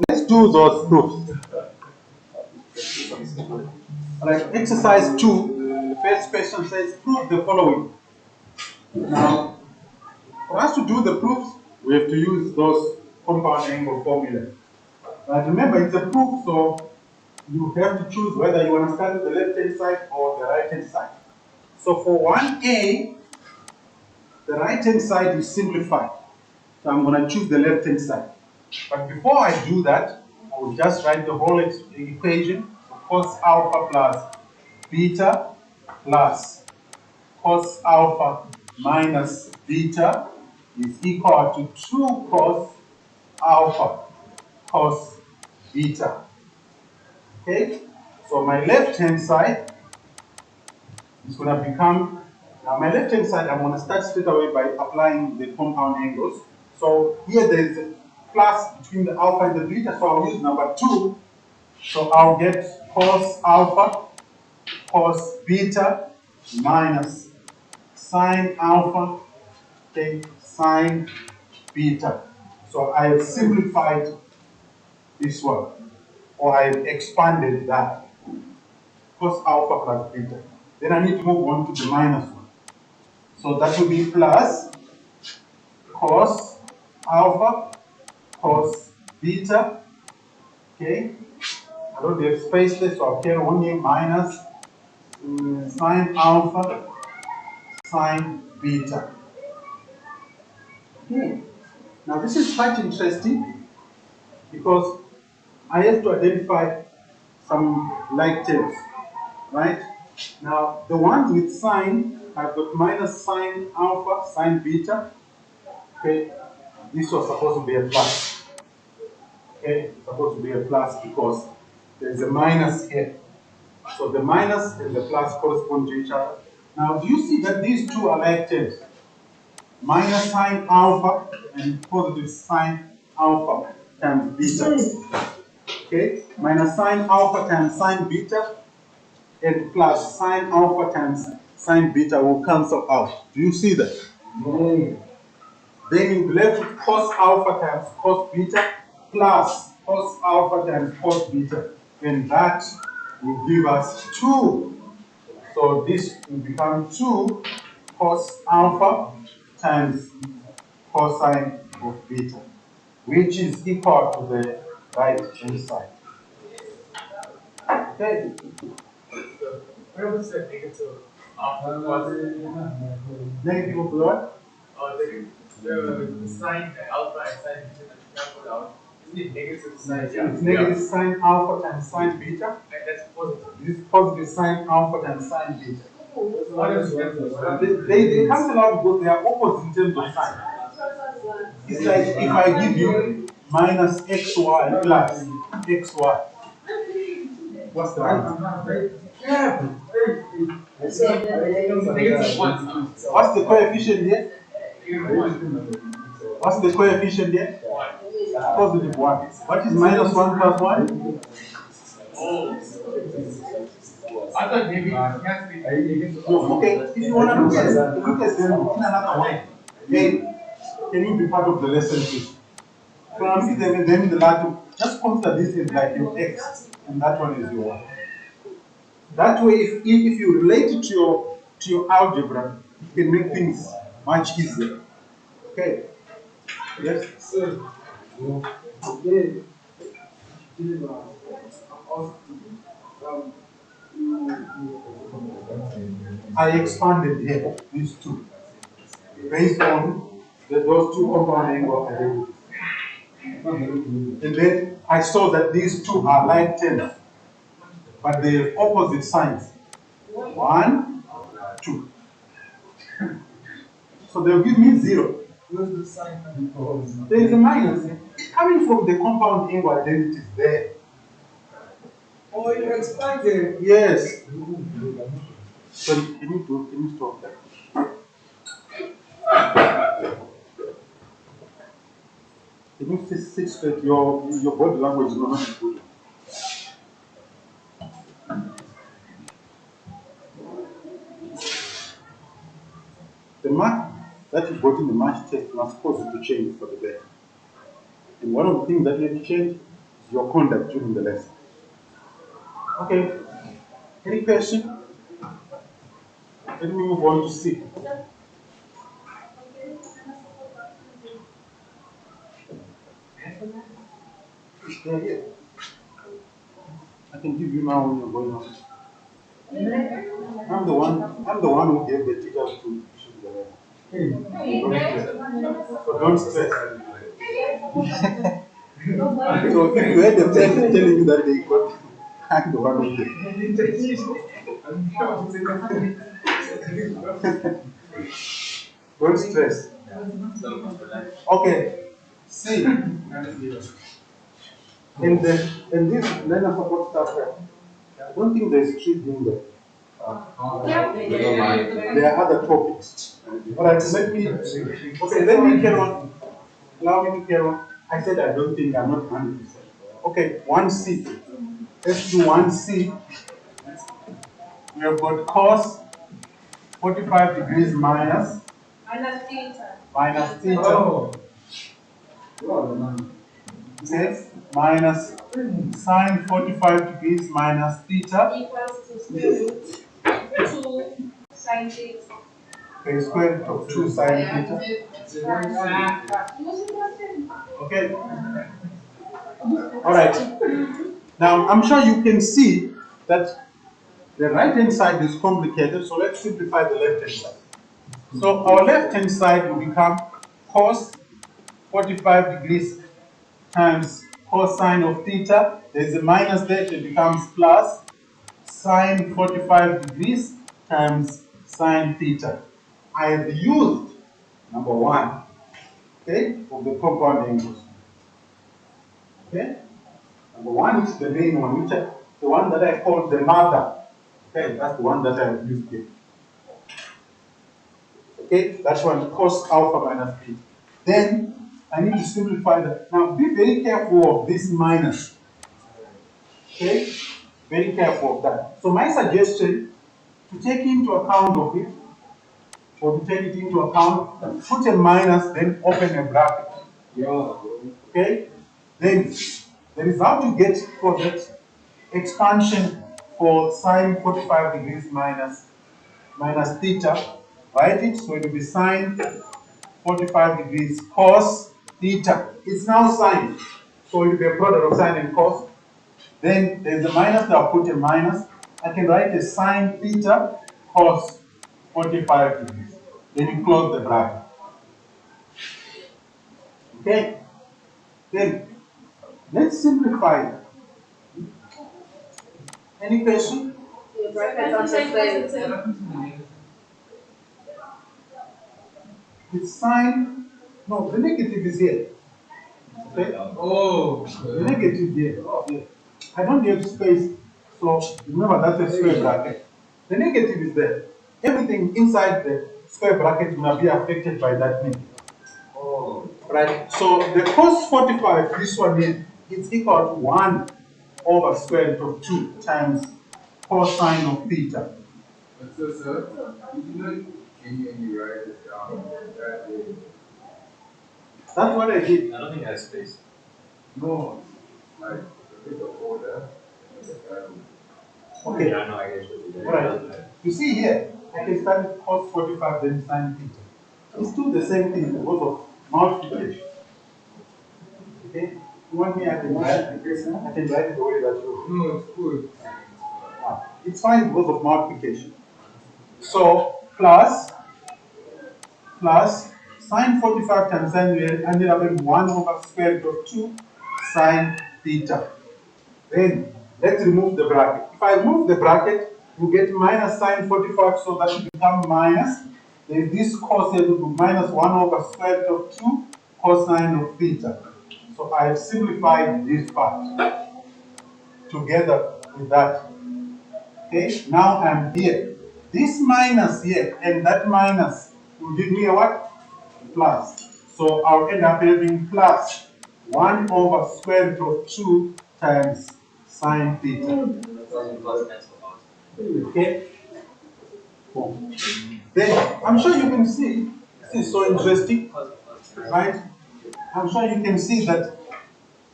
Let's do those proofs. Like exercise 2, the first question says prove the following. Now, for us to do the proofs, we have to use those compound angle formulas. But remember, it's a proof, so you have to choose whether you want to start with the left-hand side or the right-hand side. So for 1a, the right-hand side is simplified. So I'm going to choose the left-hand side. But before I do that, I will just write the whole equation. So cos alpha plus beta plus cos alpha minus beta is equal to 2 cos alpha cos beta. Okay? So my left-hand side is going to become, now my left-hand side, I'm going to start straight away by applying the compound angles. So here there is a plus between the alpha and the beta, so I'll use number 2. So I'll get cos alpha cos beta minus sine alpha, okay, sine beta. So I have simplified this one, or I have expanded that, cos alpha plus beta. Then I need to move on to the minus one. So that will be plus cos alpha cos beta, okay. I don't have space there, so I'll carry on here, minus sine alpha sine beta. Okay. Now this is quite interesting because I have to identify some like terms, right? Now the ones with sine, I've got minus sine alpha, sine beta. Okay, this was supposed to be a plus. Okay, it's supposed to be a plus because there's a minus here. So the minus and the plus correspond to each other. Now do you see that these two are like terms? Minus sine alpha and positive sine alpha times beta. Okay, minus sine alpha times sine beta and plus sine alpha times sine beta will cancel out. Do you see that? Mm. Then you'll be left with cos alpha times cos beta plus cos alpha times cos beta, and that will give us 2. So this will become 2 cos alpha times cosine of beta, which is equal to the right hand side. Okay. Where was the negative after positive? Negative of what? The sine alpha and sine beta that you cancelled out. Isn't it negative sine? It's negative sine alpha times sine beta. And that's positive. This is positive sine alpha times sine beta. What is cancel? They cancel out because they are opposite in terms of sign. It's like if I give you minus xy plus xy. What's the answer? Yeah. Negative 1. What's the coefficient here? What's the coefficient here? 1. Positive 1. What is minus 1 plus 1? Oh. I thought maybe No, okay. If you want to look at them in another way, then can you be part of the lesson too? So I'm seeing them in the lab, just consider this as like your x, and that one is your y. That way, if you relate it to your algebra, you can make things much easier. Okay. Yes. So, today, I expanded here these two based on those two compound angle identities. And then I saw that these two are like terms, but they have opposite signs. 1, 2. So they'll give me 0. where's the sign coming from? There is a minus coming from the compound angle identities there. Oh, you expanded. Yes. So can you stop that? Can you sit straight? Your body language is not good. The mark that you got in the match test must cause you to change for the better. And one of the things that you have to change your conduct during the lesson. Okay, any question? Let me move on to C. Yeah, yeah. I can give you now when you're going on. I'm the one who gave the teachers to issue the letter. So don't stress. So if you had the pen telling you that they got, I'm the one who gave. Don't stress. Okay. See. In this learner support staff, I don't think there's treatment there. There are other topics. Alright, let me carry on. Allow me to carry on. I said I don't think, I'm not 100%. Okay, 1C. Let's do 1C. We have got cos 45 degrees minus theta. Oh. Yes, minus sine 45 degrees minus theta. Equals to square root 2 sine theta. Okay, square root of 2 sine theta. Okay. All right. Now, I'm sure you can see that the right hand side is complicated, so let's simplify the left hand side. So our left hand side will become cos 45 degrees times cosine of theta. There's a minus there, it becomes plus sine 45 degrees times sine theta. I have used number 1, okay, of the compound angles. Okay? Number 1 is the main one, the one that I call the mother. Okay, that's the one that I have used here. Okay, that's one cos alpha minus b. Then I need to simplify that. Now be very careful of this minus. Okay, very careful of that. So my suggestion to take into account of it, or to take it into account, put a minus, then open a bracket. Okay, then the result you get for that expansion for sine 45 degrees minus theta, write it, so it will be sine 45 degrees cos theta. It's now sine, so it will be a product of sine and cos. Then there's a minus, I'll put a minus. I can write a sine theta cos 45 degrees. Then you close the bracket. Okay? Then let's simplify it. Any question? It's sine, no, the negative is here. Okay? Oh. The negative here. Oh, yeah. I don't have space, so remember that's a square bracket. The negative is there. Everything inside the square bracket will be affected by that negative. Oh. Right? So the cos 45, this one here, it's equal to 1 over square root of 2 times cosine of theta. So, sir, you know, can you write it down? That's what I did. I don't think it has space. No, like a bit of order. Okay. Yeah, no, I guess it would be Right. You see here, I can start with cos 45 then sine theta. It's still the same thing because of multiplication. Okay? You want me, I can write it the way that you. No, it's good. It's fine because of multiplication. So plus sine 45 times sine, we ended up in 1 over square root of 2 sine theta. Then let's remove the bracket. If I remove the bracket, you get minus sine 45, so that should become minus. Then this cos here will be minus 1 over square root of 2 cosine of theta. So I have simplified this part together with that. Okay, now I'm here. This minus here and that minus will give me a what? Plus. So I'll end up having plus 1 over square root of 2 times sine theta. Okay? Then I'm sure you can see, this is so interesting, right? I'm sure you can see that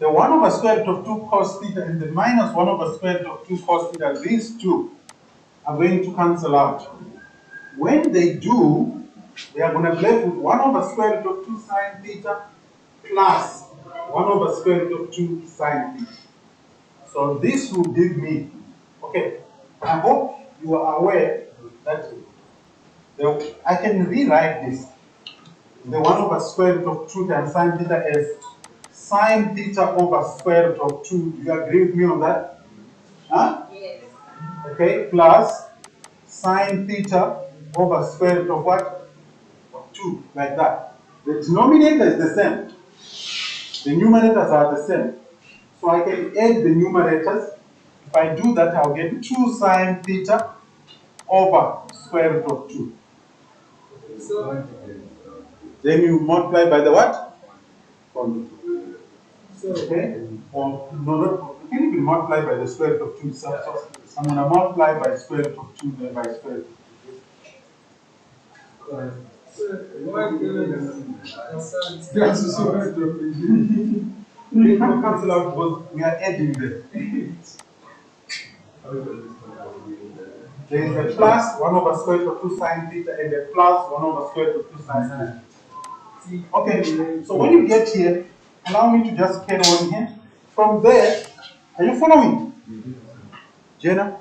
the 1 over square root of 2 cos theta and the minus 1 over square root of 2 cos theta, these two are going to cancel out. When they do, we are going to be left with 1 over square root of 2 sine theta plus 1 over square root of 2 sine theta. So this will give me, okay, I hope you are aware that I can rewrite this. The 1 over square root of 2 times sine theta as sine theta over square root of 2. Do you agree with me on that? Huh? Yes. Okay, plus sine theta over square root of what? Of 2, like that. The denominator is the same. The numerators are the same. So I can add the numerators. If I do that, I'll get 2 sine theta over square root of 2. So, Then you multiply by the what? so Okay? Or no, you can even multiply by the square root of 2 itself. So I'm going to multiply by square root of 2, then by square root. what concerns That's so hard to We can't cancel out because we are adding them. There is a plus 1 over square root of 2 sine theta and a plus 1 over square root of 2 sine theta. Okay, so when you get here, allow me to just carry on here. From there, are you following? Jenna,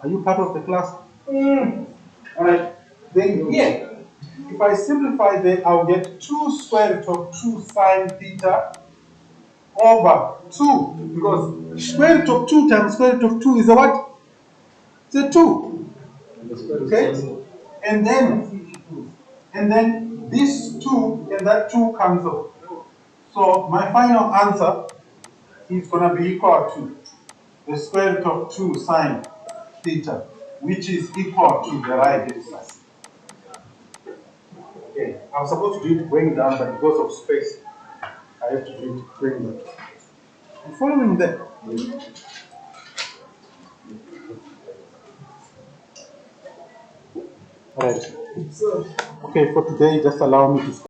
are you part of the class? Alright, then here, if I simplify that, I'll get 2 square root of 2 sine theta over 2, because square root of 2 times square root of 2 is a what? It's a 2. Okay? And then this 2 and that 2 cancel. So my final answer is going to be equal to the square root of 2 sine theta, which is equal to the right hand side. Okay, I'm supposed to do it going down, but because of space, I have to do it going down. I'm following that. Alright. so Okay, for today, just allow me to